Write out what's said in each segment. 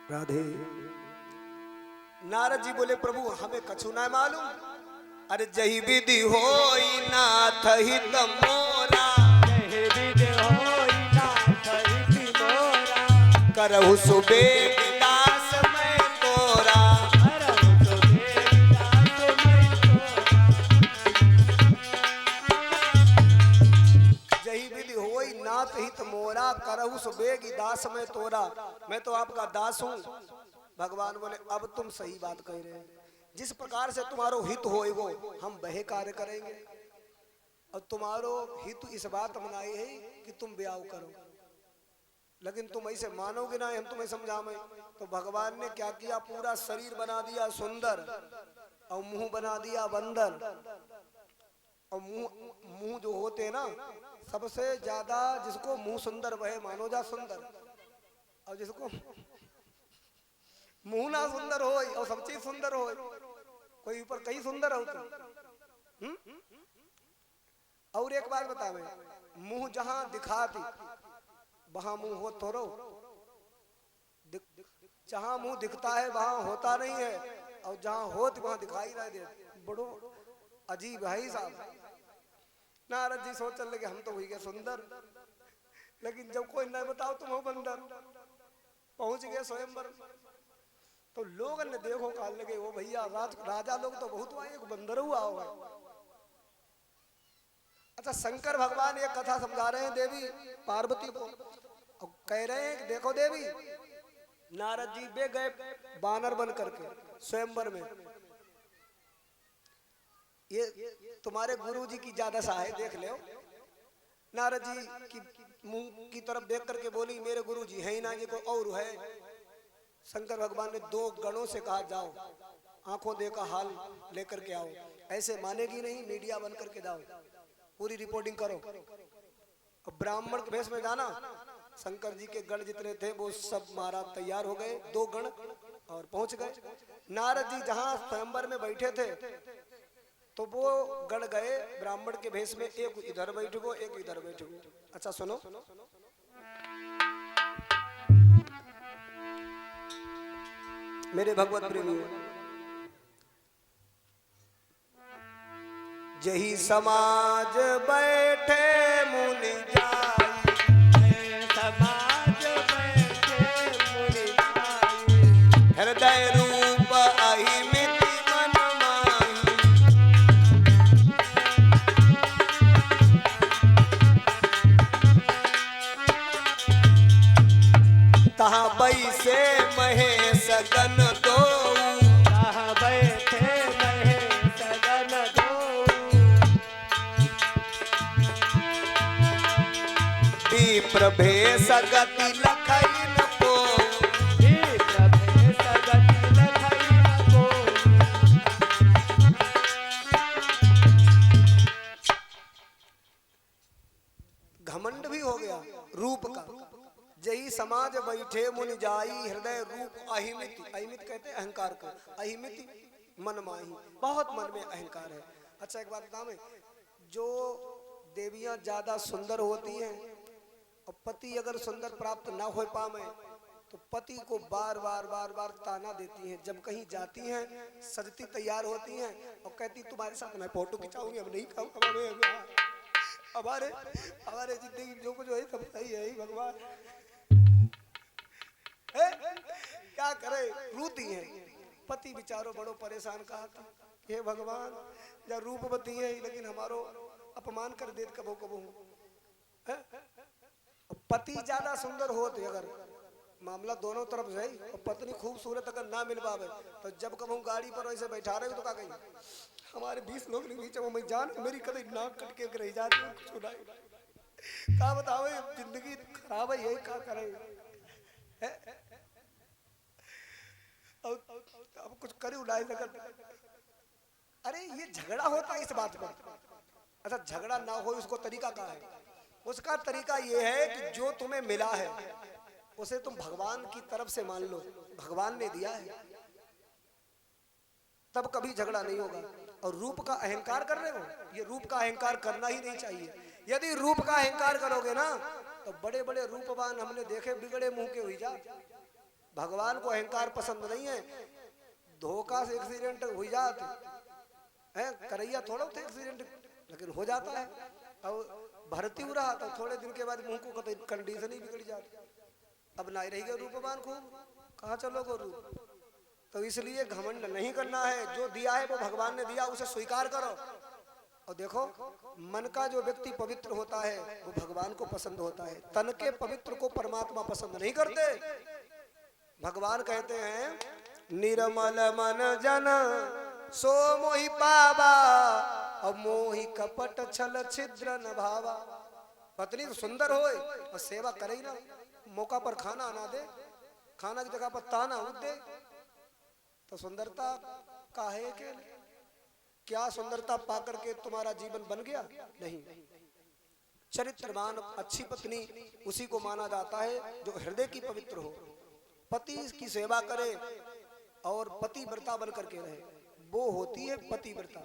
राधे। नारद जी बोले प्रभु हमें कछु ना मालूम। अरे जही विधि होई नाथ हित मोरा, जय विधि होई नाथ हित मोरा, करहु सुबेग दास मैं तोरा। करहु सुबेग दास मैं तोरा। जही विधि होई नाथ हित मोरा, करहु सुबेग दास मैं तोरा। मैं तो आपका दास हूँ। भगवान बोले अब तुम सही बात कह रहे हैं। जिस प्रकार से तुम्हारो हित होए वो हम वह कार्य करेंगे। और तुम्हारो हित इस बात मनाए है कि तुम ब्याह करो, लेकिन तुम ऐसे मानोगे ना, हम तुम्हें समझावे। तो भगवान ने क्या किया, पूरा शरीर बना दिया सुंदर और मुंह बना दिया बंदर। और मुंह मुंह जो होते हैं ना, सबसे ज्यादा जिसको मुंह सुंदर वह मानो जा सुंदर, और जिसको मुंह ना सुंदर हो और सब चीज सुंदर हो, कोई ऊपर कई सुंदर होते। और एक बात बतावे, मुंह जहां दिखाती वहां मुंह हो थोड़ो, जहां मुंह दिखता है वहां होता नहीं है, और जहां होत वहां दिखाई ना दे। बड़ो अजीब है साहब। नारद जी सोचने लगे हम तो हुई गए सुंदर, लेकिन जब कोई नहीं बताओ तुम हो बंदर। पहुंच गए स्वयंवर, तो लोग ने देखो काल लगे वो भैया राजा लोग तो बहुत आए, बंदर हुआ होगा। अच्छा, शंकर भगवान एक कथा समझा रहे हैं देवी पार्वती को, और कह रहे हैं कि देखो देवी, नारद जी बे गए बानर बन करके स्वयंवर में। ये तुम्हारे गुरु जी की ज्यादा सा है, देख लो। नारद जी की मुंह की तरफ देख करके बोली मेरे गुरु जी है ही ना, ये कोई और है। शंकर भगवान ने दो गणों से कहा जाओ आंखों देखा हाल लेकर के आओ। ऐसे मानेगी नहीं, मीडिया बन करके जाओ, पूरी रिपोर्टिंग करो। और ब्राह्मण के भेष में जाना। शंकर जी के गण जितने थे वो सब महाराज तैयार हो गए, दो गण, और पहुंच गए। नारद जी जहां स्वयंवर में बैठे थे तो वो गण गए ब्राह्मण के भेष में, एक इधर बैठ गो एक इधर बैठ गो। अच्छा सुनो, मेरे भगवत प्रेमी, जही समाज बैठे मुनि जाई, समाज बैठे मुनि जाई, हृदय रूप अहिमिति मन माही। तहाँ बैसे महेश गण दो, तहाँ बैठे महेश गण दो, विप्र भेष गति लखई न कोई। विप्र भेष गति लखई न कोई। घमंड भी हो गया रूप का। जही समाज बैठे मुनि जाई, हृदय रूप अहिमिति, अहिमित कहते हैं अहंकार को, अहिमिति मन माही, बहुत मन में अहंकार है। अच्छा एक बात बताऊं मैं, जो देवियां ज्यादा सुंदर होती हैं और पति अगर सुंदर प्राप्त ना हो पाए तो पति को बार बार बार बार ताना देती हैं। जब कहीं जाती हैं सजती तैयार होती हैं और कहती तुम्हारे साथ मैं फोटो खिंचाऊंगी, अब नहीं खाऊंगा। हमारे हमारे जिंदगी जो कुछ है सब सही है ही भगवान है? क्या करे, रूती है। पति बिचारो बड़ो परेशान कहा था, हे भगवान जब रूपवती है लेकिन हमारो अपमान कर दे कबो कबो है? पति ज्यादा सुंदर होते अगर मामला दोनों तरफ से ही, और पत्नी खूबसूरत अगर ना मिल पावे तो जब कब हम गाड़ी पर वैसे बैठा रहे हो तो क्या कहेंगे, हमारे 20 लोग नहीं बीच में जान मेरी कभी नाक कट के रह जाती है, कुछ सुनाई क्या बताओ, जिंदगी खराब है, यही क्या करें। अब कुछ करे उड़ाई सकत। अरे ये झगड़ा होता है इस बात पर। अच्छा झगड़ा ना हो उसको तरीका क्या है? उसका तरीका ये है कि जो तुम्हें मिला है उसे तुम भगवान की तरफ से मान लो, भगवान ने दिया है, तब कभी झगड़ा नहीं होगा। और रूप का अहंकार कर रहे हो, ये रूप का अहंकार करना ही नहीं चाहिए। यदि रूप का अहंकार करोगे ना तो बड़े बड़े रूपवान हमने देखे बिगड़े मुंह के हुई जा, भगवान को अहंकार पसंद नहीं है। धोखा से एक्सीडेंट हो जाते है, करैया थोड़ा थे एक्सीडेंट, लेकिन हो जाता है। अब भर्ती हो रहा तो थोड़े दिन के बाद मुंह को कंडीशन ही बिगड़ जाती। अब नहीं रहेगा रूपवान खूब, कहाँ चलोगे रूप। तो इसलिए घमंड नहीं करना है। जो दिया है वो भगवान ने दिया, उसे स्वीकार करो। और देखो, मन का जो व्यक्ति पवित्र होता है वो भगवान को पसंद होता है। तन के पवित्र को परमात्मा पसंद नहीं करते। भगवान कहते हैं निर्मल मन जन सो मोहि पावा और मोहि कपट छल छिद्र न भावा। पत्नी तो सुंदर होए और सेवा करे ही ना, मौका पर खाना ना दे, खाना की जगह पर ताना उठ दे, तो सुंदरता काहे के? क्या सुंदरता पाकर के तुम्हारा जीवन बन गया? नहीं। चरित्रवान अच्छी पत्नी उसी को माना जाता है जो हृदय की पवित्र हो, पति की सेवा करे और पतिव्रता बन करके रहे, वो होती है पतिव्रता।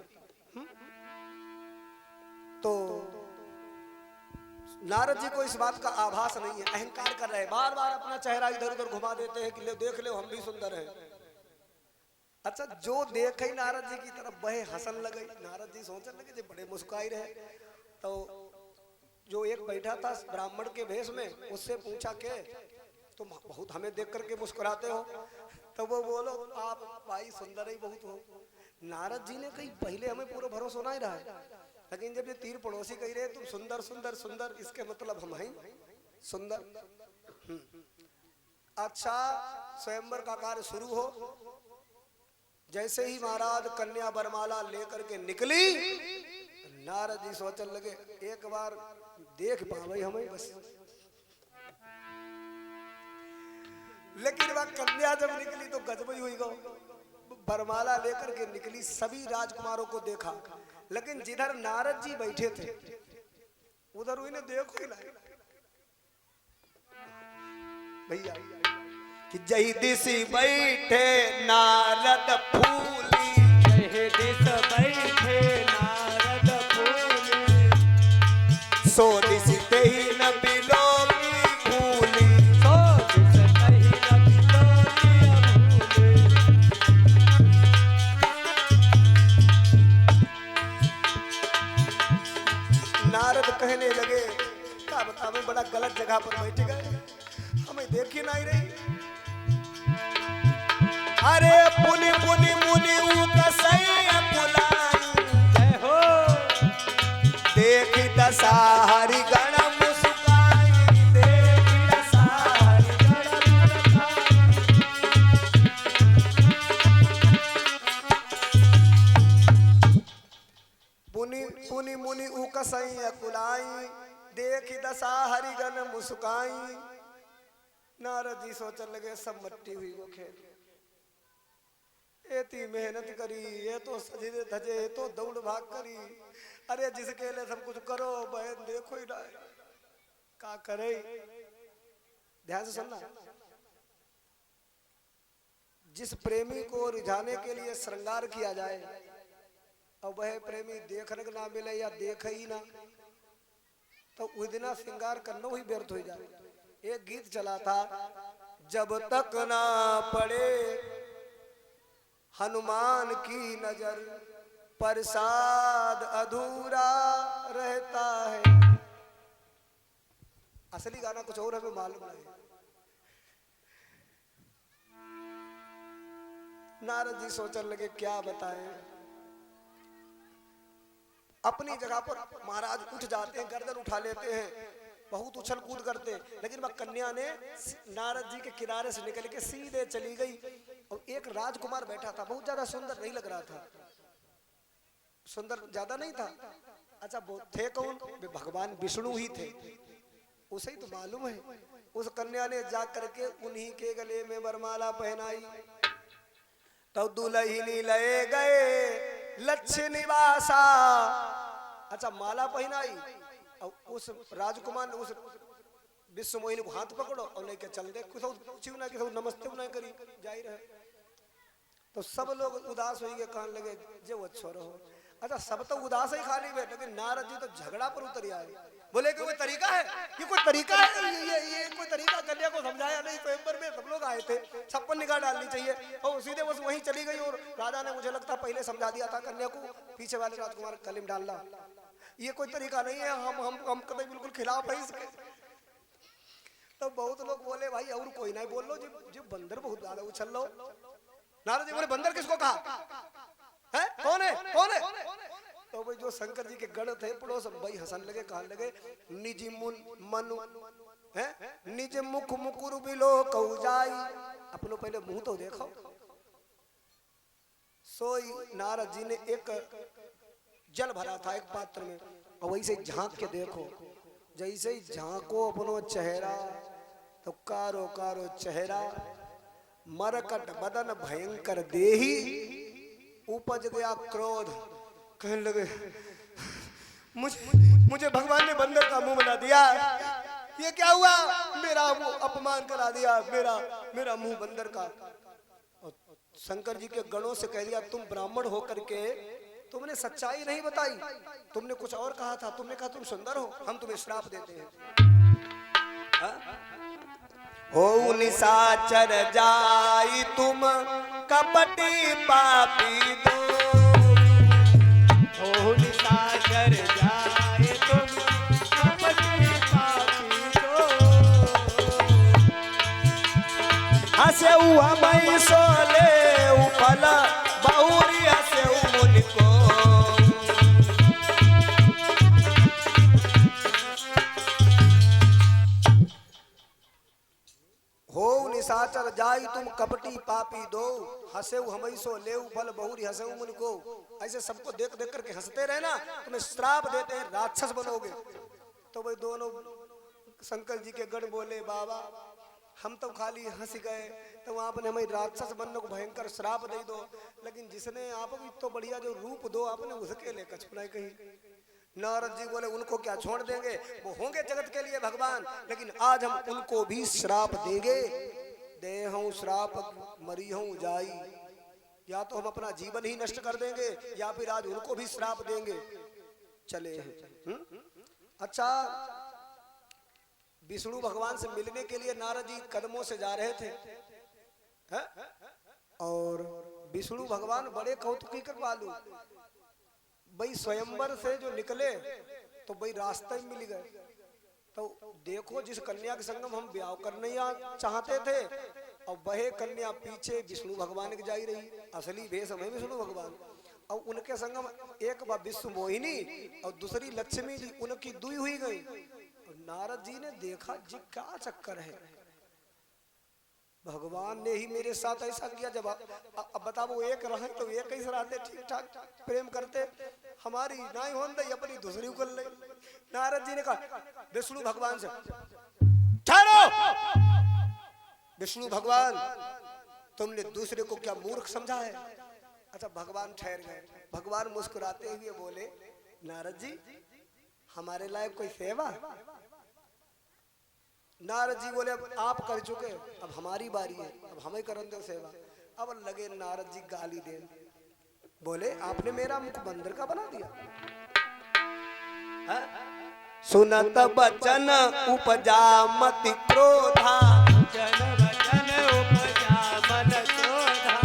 तो नारद जी को इस बात का आभास नहीं है। अहंकार कर रहे हैं, बार बार अपना चेहरा इधर उधर घुमा देते हैं कि ले देख ले हम भी सुंदर हैं। अच्छा, जो देखे नारद जी की तरफ वह हंसन लगे। नारद जी सोचने लगे जे बड़े मुस्कुराई रहे। तो जो एक बैठा था ब्राह्मण के भेष में, उससे पूछा के तुम बहुत हमें देख करके मुस्कुराते हो? तो वो बोलो आप भाई सुंदर ही बहुत हो। नारद जी ने कही पहले हमें पूरा भरोसा नहीं रहा है, लेकिन जब ये तीर पड़ोसी कह रहे तुम सुंदर सुंदर सुंदर, इसके मतलब हम हैं सुंदर। अच्छा, स्वयंवर का कार्य शुरू हो। जैसे ही महाराज कन्या वरमाला लेकर के निकली, नारद जी सोचने लगे एक बार देख पावे हमें बस। लेकिन वह कन्या जब निकली तो गजब ही हुई गो। वरमाला लेकर के निकली, सभी राजकुमारों को देखा, लेकिन जिधर नारद जी बैठे थे उधर उन्हें देखो ही नहीं। भैया कि जही दिशी बैठे नारद फूली, जही दिस बैठे नारद फूली, सो दिशी तेही न बिलोकी भूली, सो दिस कही न बिलोकी भूली। नारद कहने लगे क्या बता, मैं बड़ा गलत जगह पर बैठ गए, हमें देख ही नहीं रही। अरे पुनि पुनि मुनि कसैया बुलाई, जय हो देखी दशा हरि गण मुस्काई, देखी दशा हरि गण मुस्काई। पुनि पुनि मुनि कसैया बुलाई, देखी दशा हरि गण मुस्काई। नारद जी सोचने लगे सब मट्टी हुई वो खेल, इतनी मेहनत करी, ये तो सजे धजे, ये तो दौड़ भाग करी। अरे जिसके लिए सब कुछ करो बहन देखो ही ना, क्या करे। ध्यान से सुनना, जिस प्रेमी को रिझाने के लिए श्रृंगार किया जाए और वह प्रेमी देखने को ना मिले या देखे ही ना, तो उस दिन श्रृंगार करना ही व्यर्थ हो जाए। एक गीत चला था, जब तक ना पड़े हनुमान की नजर प्रसाद अधूरा रहता है। असली गाना कुछ और हमें मालूम नहीं। नारद जी सोचने लगे क्या बताएं। अपनी जगह पर महाराज उठ जाते हैं, गर्दन उठा लेते हैं, बहुत उछल कूद करते, लेकिन वह कन्या ने नारद जी के किनारे से निकल के सीधे चली गई। और एक राजकुमार बैठा था, बहुत ज्यादा सुंदर नहीं लग रहा था, सुंदर ज्यादा नहीं था। अच्छा, वो थे कौन? वे भगवान विष्णु ही थे, उसे ही तो मालूम है। उस कन्या ने जा करके उन्हीं के गले में वरमाला पहनाई, तो दुल्हनी ले गए लक्ष्य निवासा। अच्छा, माला पहनाई और उस राजकुमार ने उस विश्व मोहिनी को हाथ पकड़ो और लेके चल दे, कुछ ना कि नमस्ते ना करी जाहिर है। तो सब लोग उदास हो गए, कहने लगे जो अच्छा रहो। अच्छा, सब तो उदास ही खाली बैठे, लेकिन नारद जी तो झगड़ा पर उतर आए। बोले कि कोई तरीका है, ये कोई तरीका है, ये कोई तरीका कन्या को समझाया नहीं, स्वयंवर में सब लोग आए थे, 56 निगाह डालनी चाहिए। और सीधे बस वहीं चली गई। और राजा ने मुझे लगता पहले समझा दिया था कन्या को, पीछे वाले राजकुमार कलीम डालना। ये कोई तरीका नहीं है, हम कभी बिल्कुल खिलाफ है इसके। तो बहुत लोग बोले भाई और कोई नहीं बोल लो, जो बंदर बहुत ज्यादा उछल लो। नारद जी बोले बंदर किसको कहा है, कौन है कौन है? तो भाई जो शंकर जी के गण थे पड़ोस भाई हंसन लगे, कहने लगे निज मनु है निज मुख मुकुर बिलो कहु जाई। अपनो पहले मुंह तो देखो। सोई नारद जी ने एक जल भरा था एक पात्र में, और वैसे झांक के देखो। जैसे ही झांको अपनो चेहरा तो कारो कारो चेहरा, मरकट बदन भयंकर देही, उपज गया क्रोध। कहने लगे मुझे भगवान ने बंदर का मुंह बना दिया, ये क्या हुआ? मेरा अपमान करा दिया, मेरा मुंह बंदर का। और शंकर जी के गणों से कह दिया तुम ब्राह्मण होकर के तुमने सच्चाई नहीं बताई, तुमने कुछ और कहा था। तुमने कहा तुम सुंदर हो, हम तुम्हें श्राप देते हैं। हो निशाचर जाई तुम कपटी पापी दो, हो निशाचर जाए तुम कपटी पापी दो। हसे मई सोले उपल बहुरी हसे मुनि को। हो निशाचर जाई तुम कपटी पापी दो, हसे हमई सो ले फल बहुरी हसे मुनि को। ऐसे सबको देख देख करके हंसते रहना, तुम्हें श्राप देते हैं, राक्षस बनोगे। तो भाई दोनों शंकर जी के गण बोले बाबा हम तो खाली हंस गए, तो आपने हमें राक्षस बनने को भयंकर श्राप दे दो, लेकिन जिसने आप तो बढ़िया जो रूप दो आपने उसके लिए कछ नहीं कही। नारद जी बोले उनको क्या छोड़ देंगे, वो होंगे जगत के लिए भगवान, लेकिन आज हम उनको भी श्राप देंगे। देहूं श्राप मरीहूं जाई, या तो हम अपना जीवन ही नष्ट कर देंगे या फिर आज उनको भी श्राप देंगे। चले अच्छा, विष्णु भगवान से मिलने के लिए नारद जी कदमों से जा रहे थे है? और विष्णु भगवान बड़े कौतुकी वालू, भाई स्वयंवर से जो निकले तो भाई रास्ते में मिल गए। तो देखो जिस कन्या के संगम हम ब्याह करने चाहते थे, और वह कन्या पीछे विष्णु भगवान की जाई रही, असली भेष में विष्णु भगवान। और उनके संगम एक बार विश्व मोहिनी और दूसरी लक्ष्मी जी, उनकी दुई हुई गई। नारद जी ने देखा जी क्या चक्कर है, भगवान ने ही मेरे साथ ऐसा किया। जब अब बताओ एक रहे तो एक ही रहते, ठीक ठाक प्रेम करते, हमारी नहीं हो दई अपनी दूसरी कर ले। नारद जी ने कहा विष्णु भगवान से ठहरो, विष्णु भगवान तुमने दूसरे को क्या मूर्ख समझा है? अच्छा भगवान ठहर गए। भगवान मुस्कुराते हुए बोले नारद जी हमारे लायक कोई सेवा? नारद जी बोले अब आप कर चुके, अब हमारी बारी है, अब हमें करन दो सेवा। अब लगे नारद जी गाली देन, बोले आपने मेरा मुख बंदर का बना दिया। सुनत बचन उपजा मति क्रोधा, जन वचन उपजा मन क्रोधा।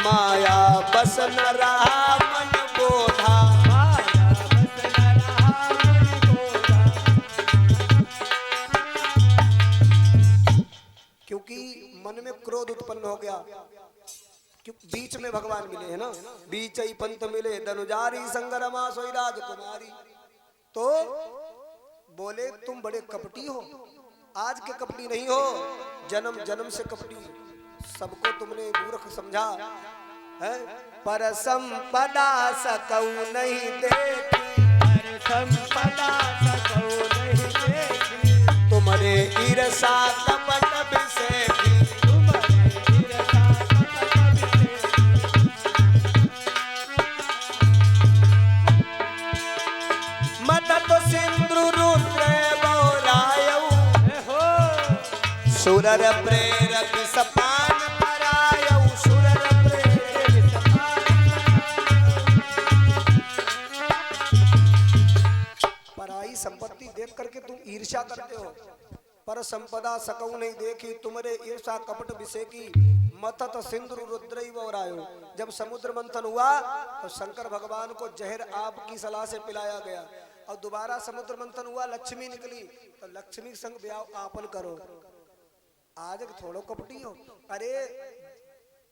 माया बस न रहा मन बोधा, माया बस न रहा मन बोधा। क्योंकि मन में क्रोध उत्पन्न हो गया। क्योंकि बीच में भगवान मिले है ना, बीच ही पंथ मिले धनुजारी संगरमा सोई राजकुमारी। तो बोले तुम बड़े कपटी हो, आज के कपटी नहीं हो, जन्म जन्म से कपटी। सबको तुमने मूर्ख समझा है। पर संपदा सकऊ नहीं देखी, पर संपदा सकऊ नहीं देखी। तुम्हारे ईर्षा कपट बिसेठी, तुम्हारे ईर्षा कपट बिसेठी। मत तो सिंधु रुद्र बौरायऊ, सुरर प्रेरक सपान परायऊ, सुरर प्रेरक पराई संपत्ति देख करके तुम ईर्ष्या करते हो। पर संपदा सकऊ नहीं देखी, तुमरे ईर्षा कपट विषय की, मतत सिंधु रुद्रैव और आयो। जब समुद्र मंथन हुआ तो शंकर भगवान को जहर आपकी सलाह से पिलाया गया, और दोबारा समुद्र मंथन हुआ, लक्ष्मी निकली, तो लक्ष्मी संग ब्याह आपन करो। आज थोड़ो कपटी हो। अरे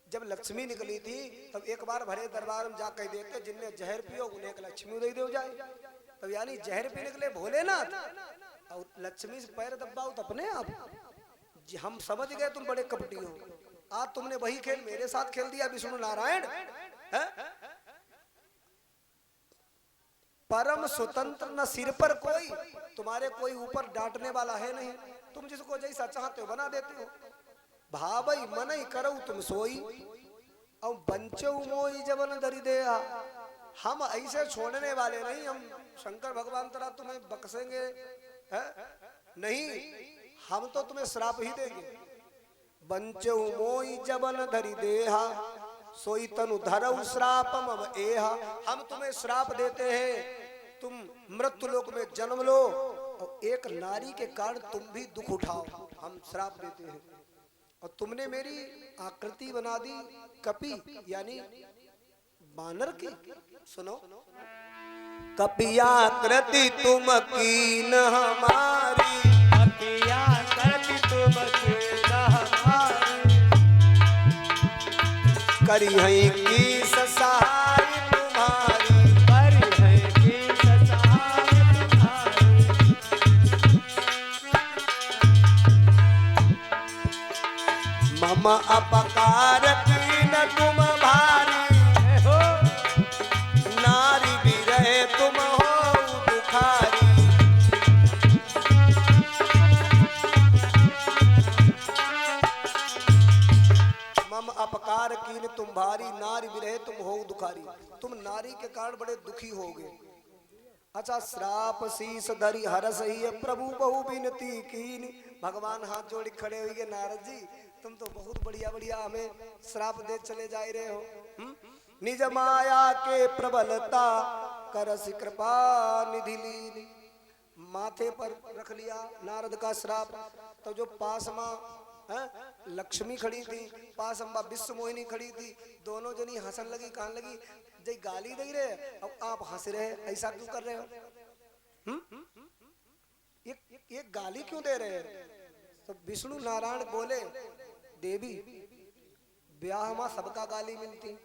जब लक्ष्मी निकली थी तब एक बार भरे दरबार में जा कह देते, जिनने जहर पियो उन्हें एक लक्ष्मी दे दो जाए। तब यानी जहर पी निकले भोलेनाथ, और लक्ष्मी से पैर दबाओ तो अपने आप। हम समझ गए तुम बड़े कपटी हो। आज तुमने वही खेल मेरे साथ खेल दिया विष्णु नारायण। परम स्वतंत्र, न सिर पर कोई, तुम्हारे कोई ऊपर डांटने वाला है नहीं। तुम जिसको जैसा चाहते हो बना देते हो। भावई मनई करो तुम सोई, और बंचो मोई जबन धरी दे। हम ऐसे छोड़ने वाले नहीं, हम शंकर भगवान तरह तुम्हें बख्शेंगे है? नहीं, हम तो तुम्हें श्राप ही देंगे। बंचो मोई जबन धरी देहा, सोई तनु धरऊ श्रापम एहा। हम तुम्हें श्राप देते हैं, तुम मृत्यु लोक में जन्म लो, और एक नारी के कारण तुम भी दुख उठाओ, हम श्राप देते हैं। और तुमने मेरी आकृति बना दी कपि, यानी बानर की। सुनो, कपियाकृति तुम कीन हमारी, कपियाकृति तुम कीन हमारी, करी है की सहाय तुम्हारी, करी है की सहाय तुम्हारी। मम अपकार कीन तुम भारी, नारी भी रहे तुम हो दुखारी। मम अपकार कीन तुम भारी, नारी भी रहे तुम हो दुखारी। तुम नारी के कारण बड़े दुखी हो गए। अच्छा, श्राप शीस धरी हरस ही प्रभु बहु बिनती कीन। भगवान हाथ जोड़ी खड़े हुए, नारद जी तुम तो बहुत बढ़िया बढ़िया हमें श्राप दे चले जा रहे हो। निज माया के प्रबलता करस कृपा निधि लीन। माथे पर रख लिया नारद का श्राप। तो जो पास माँ लक्ष्मी खड़ी थी, पास अम्बा विश्व मोहिनी खड़ी थी, दोनों जनी हंसन लगी, कान लगी, जय गाली दे रहे, अब आप हंस रहे, ऐसा क्यों कर रहे हो? ये गाली क्यों दे रहे हैं? तो विष्णु नारायण बोले, देवी ब्याह में सबका गाली मिलती,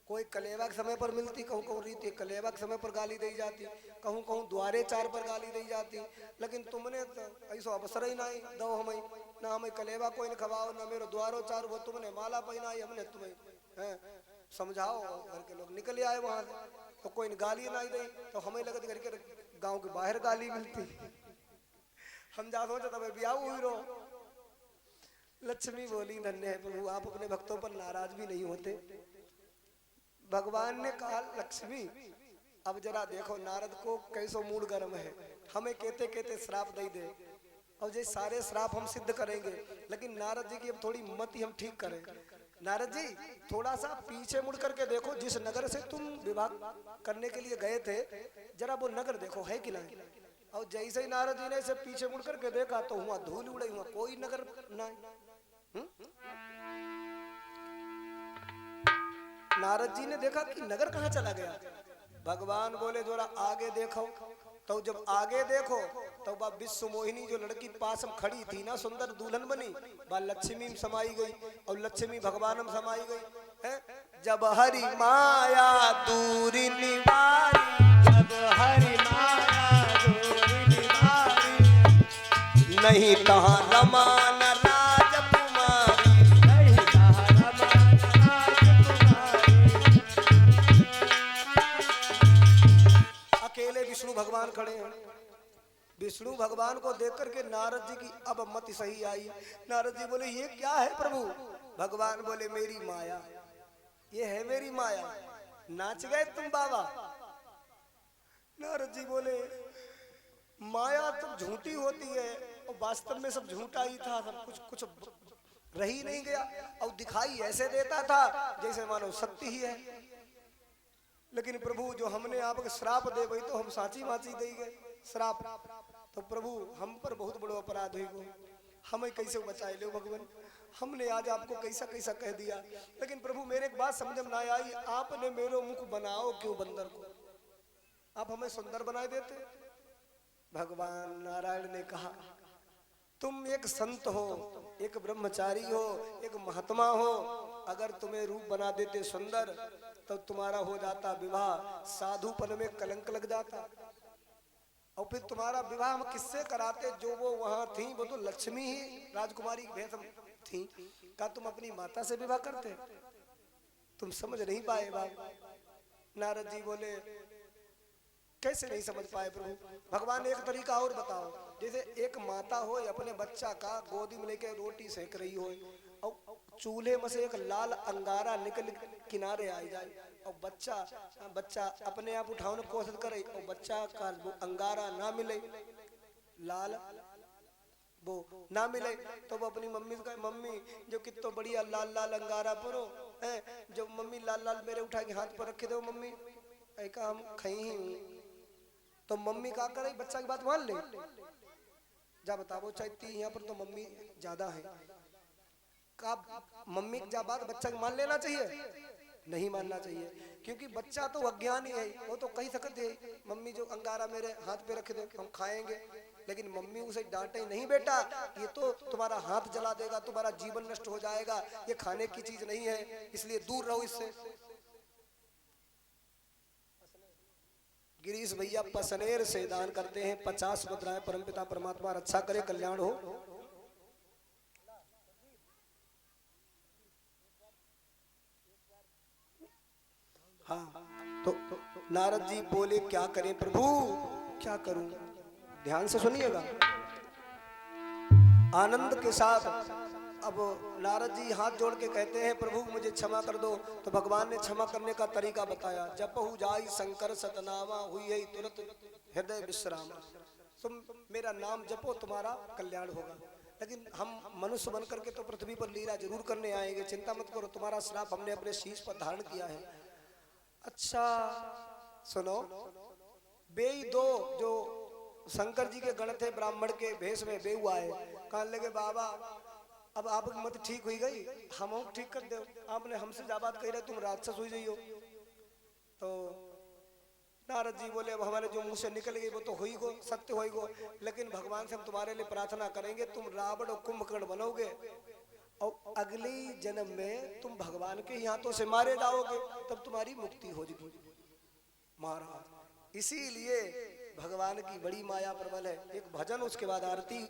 कोई कलेवा के समय पर मिलती, कहूँ कहूँ रीति कलेवा के समय पर गाली दी जाती, कहूँ कहूँ द्वारे चार पर गाली दी जाती। लेकिन तुमने तो ऐसा अवसर ही नहीं दो हमें, ना हमें कलेवा कोई न खवाओ, ना मेरे द्वारो चार, वो तुमने माला पहनाई, हमने तुम्हें समझाओ। घर के लोग निकल आए वहां से, तो कोई गाली नहीं दी, तो हमें लगती घर के गाँव के बाहर गाली मिलती। हम जा सोचे तब ब्याह हुई रो। लक्ष्मी बोली, धन्य है प्रभु, आप अपने भक्तों पर नाराज भी नहीं होते। भगवान ने कहा, लक्ष्मी अब जरा देखो नारद को कैसो मूड गर्म है, हमें कहते कहते श्राप दे दे, और ये सारे श्राप हम सिद्ध करेंगे। लेकिन नारद जी की अब थोड़ी मति हम ठीक करें। नारद जी थोड़ा सा पीछे मुड़ करके देखो, जिस नगर से तुम विवाह करने के लिए गए थे, जरा वो नगर देखो है कि नहीं। और जैसे ही नारद जी ने इसे पीछे मुड़ करके देखा तो हुआ धूल उड़े, हुआ कोई नगर नहीं। नारद जी ने देखा कि नगर कहाँ चला गया। भगवान बोले, जरा आगे देखो। तो जब आगे देखो तो वह विश्व मोहिनी जो लड़की पास में खड़ी थी ना, सुंदर दुल्हन बनी, वह लक्ष्मी में समाई गई, और लक्ष्मी भगवान में समाई गई है। जब हरि माया दूरी निवारी, जब हरि माया दूरी निवारी, नहीं कहाँ रमान राजकुमारी, नहीं कहाँ रमान राजकुमारी। अकेले विष्णु भगवान खड़े हैं। विष्णु भगवान को देख करके नारद जी की अब मति सही आई। नारद जी बोले, ये क्या है प्रभु? भगवान बोले, मेरी माया, ये है मेरी माया। नाच गए तुम बाबा। नारद जी बोले, माया तो झूठी होती है, और वास्तव में सब झूठा ही था, सब कुछ रह ही नहीं गया, और दिखाई ऐसे देता था जैसे मानो सत्य ही है। लेकिन प्रभु जो हमने आपके श्राप दे गई, तो हम साची माची दे गए श्राप। तो प्रभु हम पर बहुत बड़ो अपराध हुई गो, हमें कैसे बचाए लो भगवान, हमने आज आपको कैसा कैसा कह दिया। लेकिन प्रभु मेरे एक बात समझ में ना आई, आपने मेरो मुख बनाओ क्यों बंदर को, आप हमें सुंदर बनाए देते। भगवान नारायण ने कहा तुम एक संत हो, एक ब्रह्मचारी हो, एक महात्मा हो, अगर तुम्हें रूप बना देते सुंदर तो तुम्हारा हो जाता विवाह, साधुपन में कलंक लग जाता। और फिर तुम्हारा विवाह हम किससे कराते, जो वो वहां थी वो तो लक्ष्मी ही राजकुमारी भेष थी, क्या तुम अपनी माता से विवाह करते? तुम समझ नहीं पाए बाबा। नारद जी बोले कैसे नहीं समझ पाए प्रभु? भगवान एक तरीका और बताओ, जैसे एक माता हो अपने बच्चा का गोदी में लेके रोटी सेक रही हो और चूल्हे में से एक लाल अंगारा निकल किनारे आ जाए और बच्चा अपने आप उठाने की कोशिश करे और बच्चा का वो अंगारा ना मिले, लाल वो ना मिले, तो वो अपनी मम्मी से कहे मम्मी जो कितना बढ़िया लाल लाल अंगारा परो है, जो मम्मी लाल लाल मेरे उठा के हाथ पर रखे दो मम्मी, एक हम खई ही हूँ। तो मम्मी क्या करे, बच्चा की बात मान ले, जा बताओ चाहती यहाँ पर तो मम्मी ज्यादा है, का मम्मी की जा बात बच्चा मान लेना चाहिए? नहीं मानना चाहिए, क्योंकि बच्चा तो अज्ञानी है, वो तो कही सकते है मम्मी जो अंगारा मेरे हाथ पे रख दे हम खाएंगे, लेकिन मम्मी उसे डांटे नहीं बेटा ये तो तुम्हारा हाथ जला देगा, तुम्हारा जीवन नष्ट हो जाएगा, ये खाने की चीज नहीं है, इसलिए दूर रहो इससे। गिरीश भैया पसनेर से दान करते हैं 50 मुद्राएं, परमपिता परमात्मा रक्षा करे, कल्याण हो। हाँ तो नारद जी बोले क्या करें प्रभु, क्या करूं? ध्यान से सुनिएगा आनंद के साथ। अब नारद जी हाथ जोड़ के कहते हैं प्रभु मुझे क्षमा कर दो। तो भगवान ने क्षमा करने का तरीका बताया, जपहु जाई शंकर सतनामा हुई है तुरंत हृदय विश्राम। तुम मेरा नाम जपो तुम्हारा कल्याण होगा। लेकिन हम मनुष्य बन करके तो पृथ्वी पर लीला जरूर करने आएंगे, चिंता मत करो, तुम्हारा श्राप हमने अपने शीश पर धारण किया है। अच्छा सुनो, बेई दो जो शंकर जी के गण थे ब्राह्मण के भेष में बेहू आए, कहने लगे बाबा अब आपकी मत ठीक हुई गई, हम ठीक कर दो, आपने हमसे जा बात कही रहे तुम राक्षस हुई जाइयो। तो नारद जी बोले अब हमारे जो मुंह से निकल गई वो तो हुई गो, सत्य हुई गो, लेकिन भगवान से हम तुम्हारे लिए प्रार्थना करेंगे, तुम रावण और कुंभकर्ण बनोगे और अगले जन्म में तुम भगवान के ही हाथों से मारे जाओगे, तब तुम्हारी मुक्ति हो जाएगी महाराज। इसीलिए भगवान की बड़ी माया प्रबल है। एक भजन उसके बाद आरती।